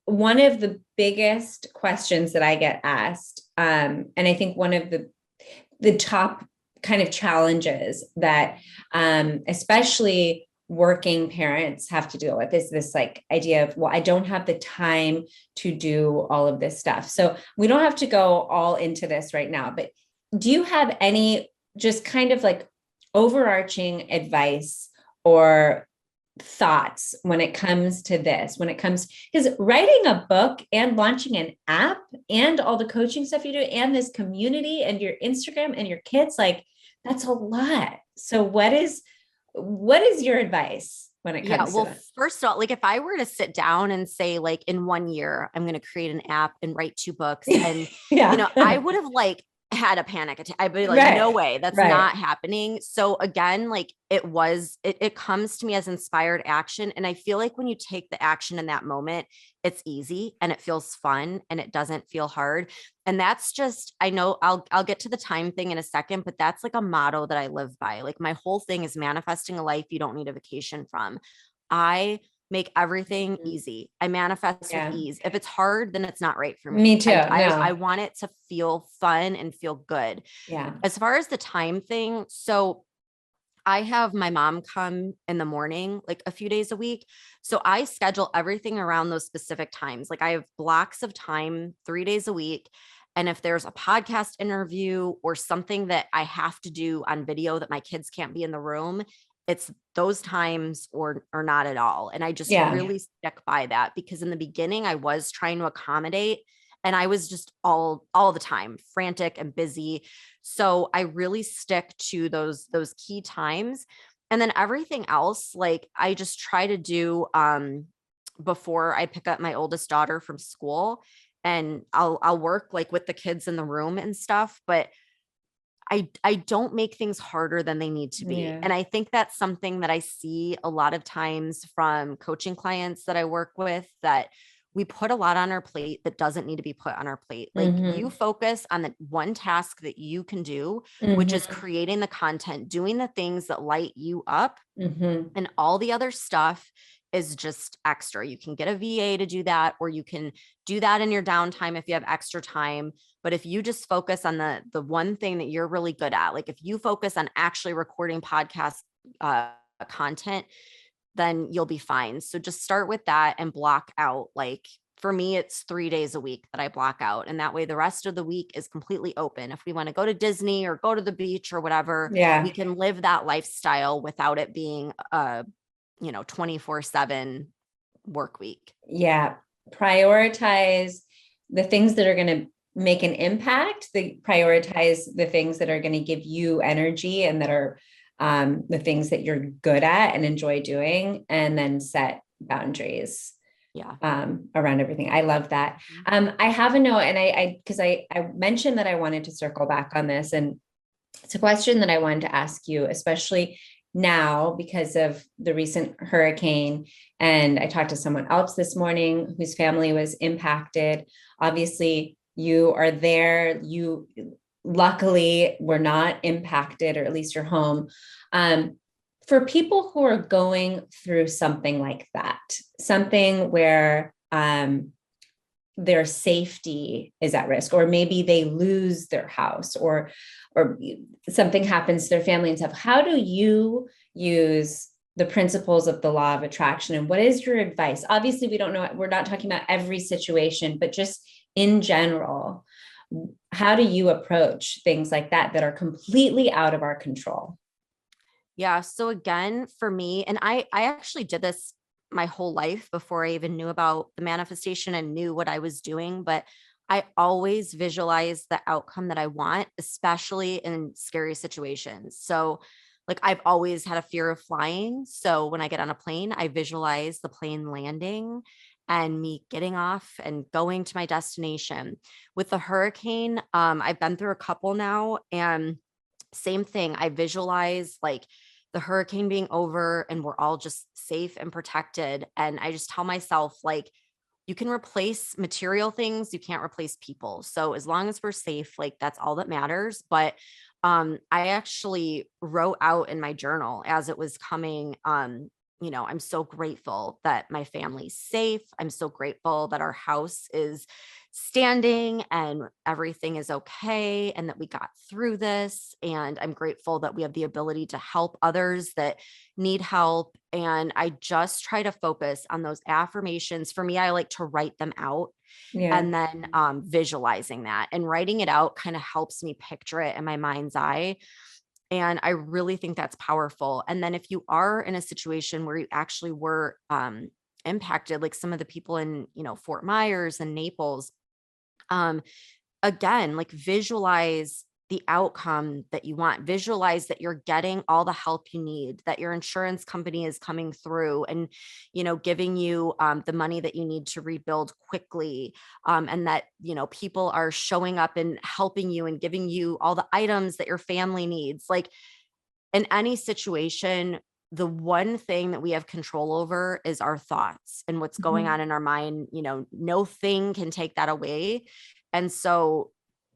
one of the biggest questions that I get asked, and I think one of the top kind of challenges that especially working parents have to deal with is this like idea of, well, I don't have the time to do all of this stuff. So we don't have to go all into this right now, but do you have any just kind of like overarching advice or thoughts when it comes to this, when it comes, because writing a book and launching an app and all the coaching stuff you do and this community and your Instagram and your kids, like that's a lot. So what is your advice when it Yeah. comes to Well, that? first of all, like if I were to sit down and say, like, in 1 year, I'm going to create an app and write 2 books, and, Yeah. I would have like had a panic attack. I'd be like, no Right. way, that's Right. not happening. So again, like it comes to me as inspired action. And I feel like when you take the action in that moment, it's easy and it feels fun and it doesn't feel hard. And that's just, I know I'll get to the time thing in a second, but that's like a motto that I live by. Like my whole thing is manifesting a life you don't need a vacation from. I make everything easy. I manifest with Yeah. ease. If it's hard, then it's not right for me. Me too. I No. want it to feel fun and feel good. Yeah. As far as the time thing, so I have my mom come in the morning, like a few days a week. So I schedule everything around those specific times. Like I have blocks of time 3 days a week. And if there's a podcast interview or something that I have to do on video that my kids can't be in the room, it's those times or not at all. And I just Yeah. really stick by that because in the beginning I was trying to accommodate and I was just all the time frantic and busy. So I really stick to those key times. And then everything else, like I just try to do before I pick up my oldest daughter from school. And I'll work like with the kids in the room and stuff, but I don't make things harder than they need to be. Yeah. And I think that's something that I see a lot of times from coaching clients that I work with, that we put a lot on our plate that doesn't need to be put on our plate. Like you Mm-hmm. focus on the one task that you can do, which is Mm-hmm. creating the content, doing the things that light you up, Mm-hmm. and all the other stuff is just extra. You can get a VA to do that, or you can do that in your downtime if you have extra time. But if you just focus on the one thing that you're really good at, like if you focus on actually recording podcast uh, content, then you'll be fine. So just start with that and block out, like for me, it's 3 days a week that I block out. And that way the rest of the week is completely open. If we want to go to Disney or go to the beach or whatever, we Yeah. can live that lifestyle without it being a 24/7 work week. Yeah. Prioritize the things that are going to make an impact, prioritize the things that are going to give you energy and that are the things that you're good at and enjoy doing, and then set boundaries Yeah. around everything. I love that. I have a note, and because I mentioned that I wanted to circle back on this, and it's a question that I wanted to ask you, especially now because of the recent hurricane. And I talked to someone else this morning whose family was impacted. Obviously, you are there. You luckily were not impacted, or at least your home. Um, for people who are going through something like that, something where their safety is at risk, or maybe they lose their house, or something happens to their family and stuff, how do you use the principles of the law of attraction, and what is your advice? Obviously we don't know, we're not talking about every situation, but just in general, how do you approach things like that are completely out of our control? Yeah. So again, for me, and I actually did this my whole life before I even knew about the manifestation and knew what I was doing, but I always visualize the outcome that I want, especially in scary situations. So, like, I've always had a fear of flying. So, when I get on a plane, I visualize the plane landing and me getting off and going to my destination. With the hurricane, I've been through a couple now, and same thing. I visualize like the hurricane being over and we're all just safe and protected. And I just tell myself, like, you can replace material things, you can't replace people. So as long as we're safe, like that's all that matters. But I actually wrote out in my journal as it was coming, I'm so grateful that my family's safe. I'm so grateful that our house is standing and everything is okay and that we got through this. And I'm grateful that we have the ability to help others that need help. And I just try to focus on those affirmations. For me, I like to write them out Yeah. and then visualizing that, and writing it out kind of helps me picture it in my mind's eye. And I really think that's powerful. And then if you are in a situation where you actually were impacted, like some of the people in, Fort Myers and Naples, um, again, like visualize the outcome that you want. Visualize that you're getting all the help you need, that your insurance company is coming through and, giving you the money that you need to rebuild quickly. And that, people are showing up and helping you and giving you all the items that your family needs. Like in any situation, the one thing that we have control over is our thoughts and what's going Mhm. on in our mind. No thing can take that away. And so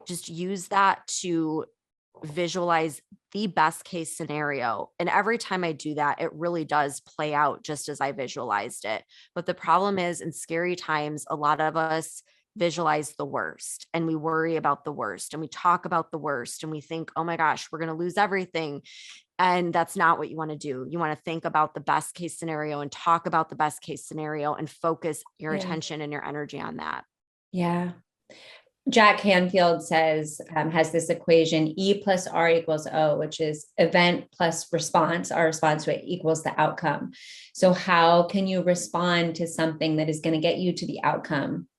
just use that to visualize the best case scenario. And every time I do that, it really does play out just as I visualized it. But the problem is, in scary times, a lot of us visualize the worst and we worry about the worst and we talk about the worst and we think, oh my gosh, we're going to lose everything. And that's not what you want to do. You want to think about the best case scenario and talk about the best case scenario and focus your Yeah. attention and your energy on that. Yeah. Jack Canfield says, has this equation E plus R equals O, which is event plus response. Our response rate equals the outcome. So, how can you respond to something that is going to get you to the outcome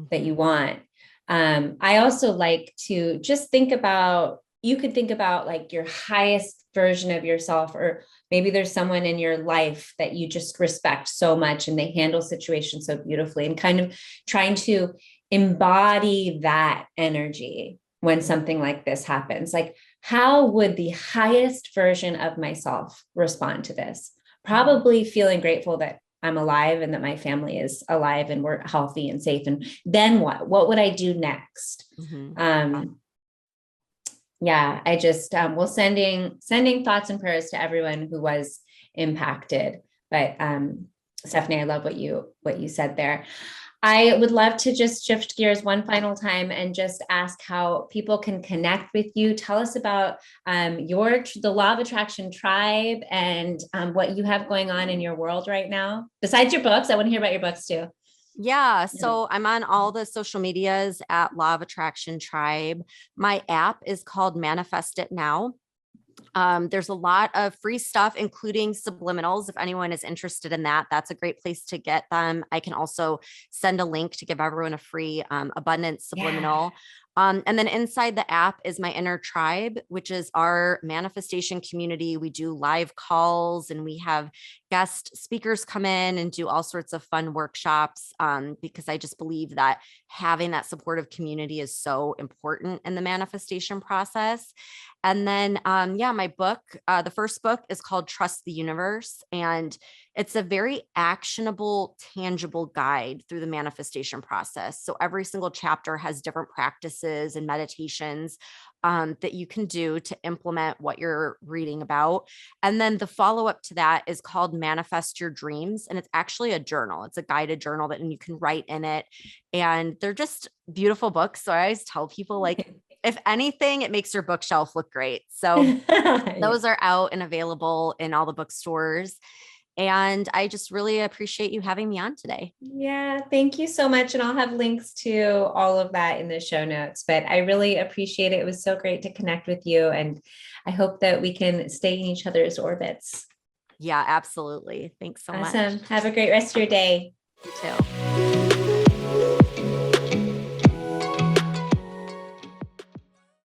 that you Mhm. want? I also like to just think about, you could think about like your highest version of yourself, or maybe there's someone in your life that you just respect so much and they handle situations so beautifully, and kind of trying to embody that energy when something like this happens. Like, how would the highest version of myself respond to this? Mhm. Probably feeling grateful that I'm alive and that my family is alive and we're healthy and safe. And then what? What would I do next? Mhm. Yeah. Um, yeah, I just will sending thoughts and prayers to everyone who was impacted. But Stephanie, I love what you said there. I would love to just shift gears one final time and just ask how people can connect with you. Tell us about the Law of Attraction tribe and what you have going on in your world right now. Besides your books, I want to hear about your books too. Yeah. Yeah. So I'm on all the social medias at Law of Attraction Tribe. My app is called Manifest It Now. There's a lot of free stuff, including subliminals. If anyone is interested in that, that's a great place to get them. I can also send a link to give everyone a free abundance Yeah. subliminal. And then inside the app is my inner tribe, which is our manifestation community. We do live calls and we have guest speakers come in and do all sorts of fun workshops, because I just believe that having that supportive community is so important in the manifestation process. And then, yeah, my book, the first book is called Trust the Universe. And it's a very actionable, tangible guide through the manifestation process. So every single chapter has different practices and meditations that you can do to implement what you're reading about. And then the follow up to that is called Manifest Your Dreams. And it's actually a journal, it's a guided journal that and you can write in it. And they're just beautiful books. So I always tell people, like, if anything, it makes your bookshelf look great. So Yeah. those are out and available in all the bookstores. And I just really appreciate you having me on today. Yeah, thank you so much. And I'll have links to all of that in the show notes. But I really appreciate it. It was so great to connect with you. And I hope that we can stay in each other's orbits. Yeah, absolutely. Thanks so much. Awesome. Have a great rest of your day. You too.